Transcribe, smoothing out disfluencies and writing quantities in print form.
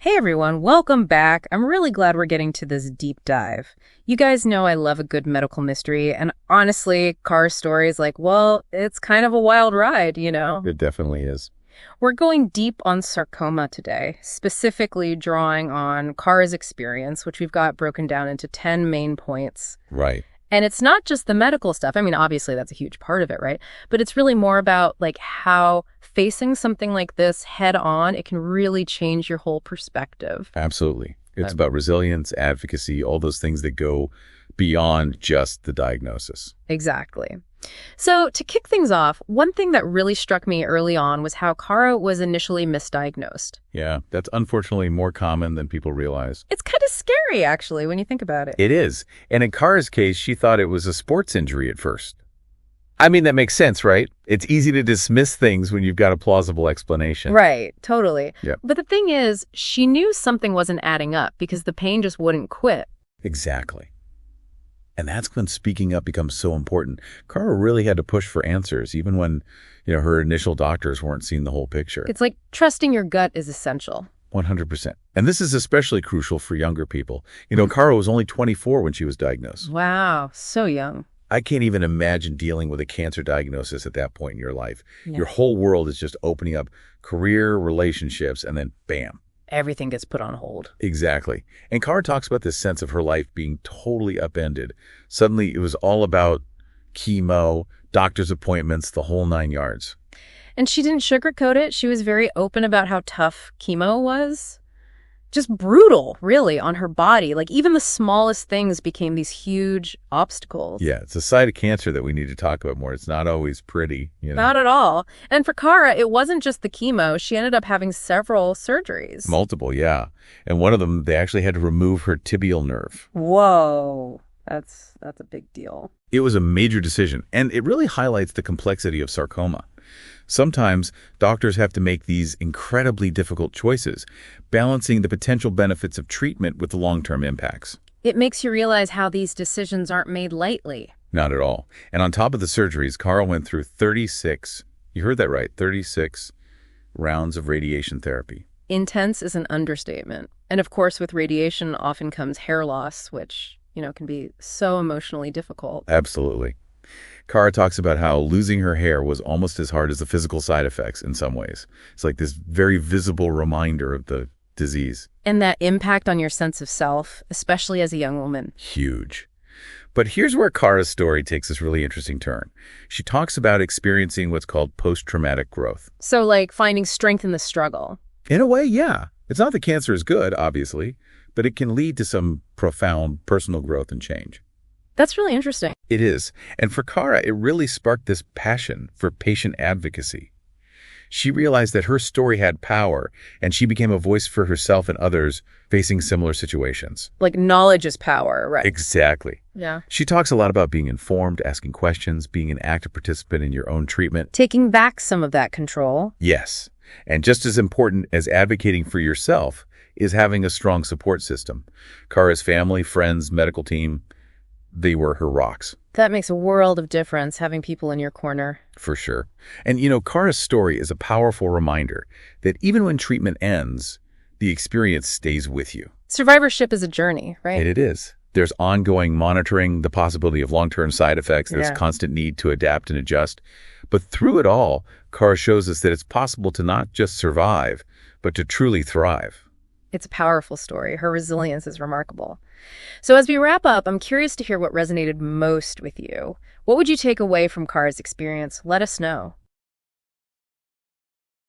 Hey everyone, welcome back. I'm really glad we're getting to this deep dive. You guys know I love a good medical mystery, and honestly, Carr's story is like, well, it's kind of a wild ride, you know? It definitely is. We're going deep on sarcoma today, specifically drawing on Carr's experience, which we've got broken down into 10 main points. Right. And it's not just the medical stuff. I mean, obviously that's a huge part of it, right? But it's really more about like how facing something like this head on, it can really change your whole perspective. Absolutely. It's about resilience, advocacy, all those things that go beyond just the diagnosis. Exactly. So to kick things off, one thing that really struck me early on was how Cara was initially misdiagnosed. Yeah, that's unfortunately more common than people realize. It's kind of scary, actually, when you think about it. It is. And in Kara's case, she thought it was a sports injury at first. I mean, that makes sense, right? It's easy to dismiss things when you've got a plausible explanation. Right, totally. Yep. But the thing is, she knew something wasn't adding up because the pain just wouldn't quit. Exactly. And that's when speaking up becomes so important. Cara really had to push for answers, even when, her initial doctors weren't seeing the whole picture. It's like trusting your gut is essential. 100%. And this is especially crucial for younger people. Cara was only 24 when she was diagnosed. Wow, so young. I can't even imagine dealing with a cancer diagnosis at that point in your life. Yeah. Your whole world is just opening up, career, relationships, and then bam. Everything gets put on hold. Exactly. And Cara talks about this sense of her life being totally upended. Suddenly, it was all about chemo, doctor's appointments, the whole 9 yards. And she didn't sugarcoat it. She was very open about how tough chemo was. Just brutal, really, on her body. Like, even the smallest things became these huge obstacles. Yeah, it's a side of cancer that we need to talk about more. It's not always pretty, Not at all. And for Cara, it wasn't just the chemo. She ended up having several surgeries. Multiple, yeah. And one of them, they actually had to remove her tibial nerve. Whoa. That's a big deal. It was a major decision, and it really highlights the complexity of sarcoma. Sometimes doctors have to make these incredibly difficult choices, balancing the potential benefits of treatment with the long-term impacts. It makes you realize how these decisions aren't made lightly. Not at all. And on top of the surgeries, Carl went through 36, you heard that right, 36 rounds of radiation therapy. Intense is an understatement. And of course, with radiation often comes hair loss, which, can be so emotionally difficult. Absolutely. Cara talks about how losing her hair was almost as hard as the physical side effects in some ways. It's like this very visible reminder of the disease. And that impact on your sense of self, especially as a young woman. Huge. But here's where Cara's story takes this really interesting turn. She talks about experiencing what's called post-traumatic growth. So like finding strength in the struggle. In a way, yeah. It's not that cancer is good, obviously, but it can lead to some profound personal growth and change. That's really interesting. It is. And for Cara, it really sparked this passion for patient advocacy. She realized that her story had power, and she became a voice for herself and others facing similar situations. Like knowledge is power, right? Exactly. Yeah. She talks a lot about being informed, asking questions, being an active participant in your own treatment. Taking back some of that control. Yes. And just as important as advocating for yourself is having a strong support system. Cara's family, friends, medical team, they were her rocks. That makes a world of difference, having people in your corner. For sure. And Cara's story is a powerful reminder that even when treatment ends, the experience stays with you. Survivorship is a journey, right? And it is. There's ongoing monitoring, the possibility of long-term side effects. There's constant need to adapt and adjust. But through it all, Cara shows us that it's possible to not just survive, but to truly thrive. It's a powerful story. Her resilience is remarkable. So as we wrap up, I'm curious to hear what resonated most with you. What would you take away from Cara's experience? Let us know.